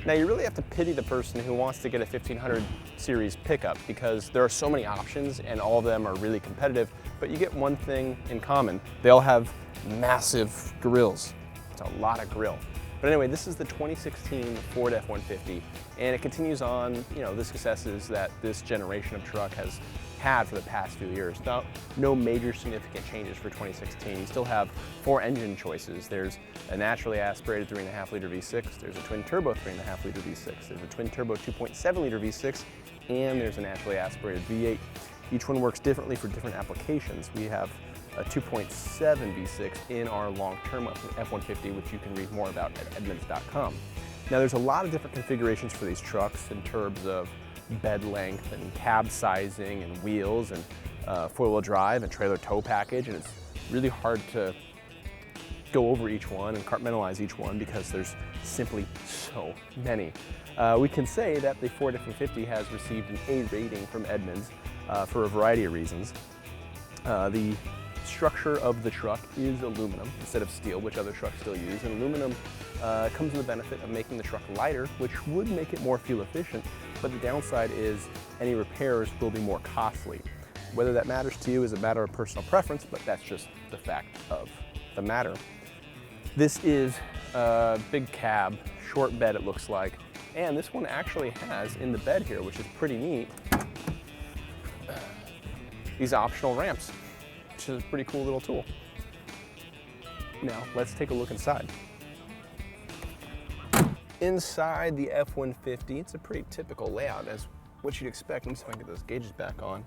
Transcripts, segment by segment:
Now you really have to pity the person who wants to get a 1500 series pickup because there are so many options and all of them are really competitive, but you get one thing in common. They all have massive grills. It's a lot of grill. But anyway, this is the 2016 Ford F-150, and it continues on, the successes that this generation of truck has had for the past few years. Now, no major significant changes for 2016. You still have 4 engine choices. There's a naturally aspirated 3.5 liter V6, there's a twin turbo 3.5 liter V6, there's a twin turbo 2.7 liter V6, and there's a naturally aspirated V8. Each one works differently for different applications. We have a 2.7 V6 in our long-term F-150, which you can read more about at Edmunds.com. Now there's a lot of different configurations for these trucks in terms of bed length and cab sizing and wheels and four-wheel drive and trailer tow package, and it's really hard to go over each one and compartmentalize each one because there's simply so many. We can say that the Ford F-150 has received an A rating from Edmunds for a variety of reasons. The structure of the truck is aluminum instead of steel, which other trucks still use, and aluminum comes with the benefit of making the truck lighter, which would make it more fuel efficient, but the downside is any repairs will be more costly. Whether that matters to you is a matter of personal preference, but that's just the fact of the matter. This is a big cab, short bed it looks like, and this one actually has in the bed here, which is pretty neat, these optional ramps, which is a pretty cool little tool. Now, let's take a look inside. Inside the F-150, it's a pretty typical layout as what you'd expect. Let me see if I can get those gauges back on.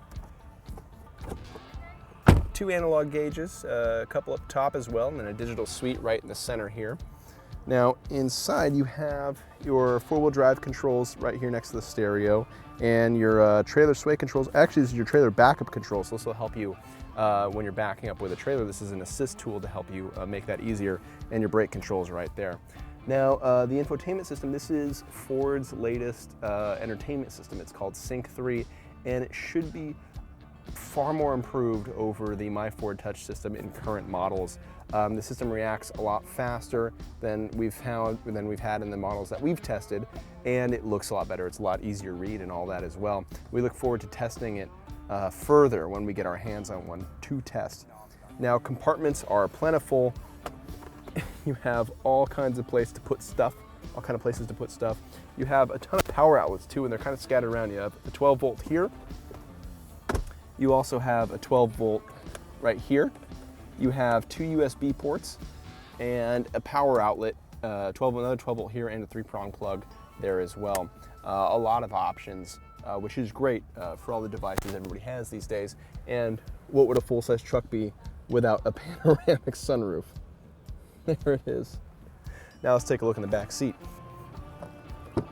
2 analog gauges, a couple up top as well, and then a digital suite right in the center here. Now, inside you have your 4-wheel drive controls right here next to the stereo, and your trailer sway controls. Actually, this is your trailer backup control, so this will help you when you're backing up with a trailer. This is an assist tool to help you make that easier, and your brake controls right there. Now, the infotainment system, this is Ford's latest entertainment system. It's called Sync 3, and it should be far more improved over the My Ford Touch system in current models. The system reacts a lot faster than we've had in the models that we've tested, and it looks a lot better. It's a lot easier to read and all that as well. We look forward to testing it further when we get our hands on one to test. Now, compartments are plentiful. You have all kinds of places to put stuff, You have a ton of power outlets too, and they're kind of scattered around. You have a 12 volt here. You also have a 12 volt right here. You have 2 USB ports and a power outlet, another 12 volt here, and a 3-prong plug there as well. A lot of options, which is great for all the devices everybody has these days. And what would a full-size truck be without a panoramic sunroof? There it is. Now let's take a look in the back seat. All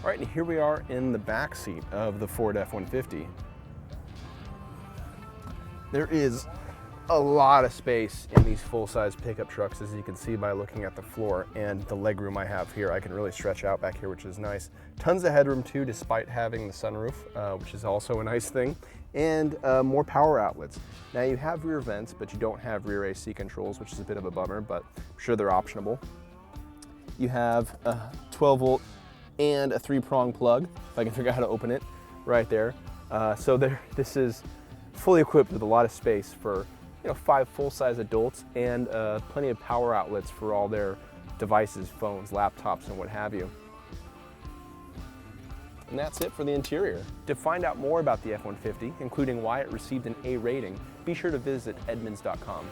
right, and here we are in the back seat of the Ford F-150. There is a lot of space in these full-size pickup trucks, as you can see by looking at the floor and the legroom I have here. I can really stretch out back here, which is nice. Tons of headroom too, despite having the sunroof, which is also a nice thing, and more power outlets. Now you have rear vents, but you don't have rear AC controls, which is a bit of a bummer, but I'm sure they're optionable. You have a 12 volt and a 3-prong plug, if I can figure out how to open it, right there. This is fully equipped with a lot of space for 5 full-size adults, and plenty of power outlets for all their devices, phones, laptops, and what have you. And that's it for the interior. To find out more about the F-150, including why it received an A rating, be sure to visit Edmunds.com.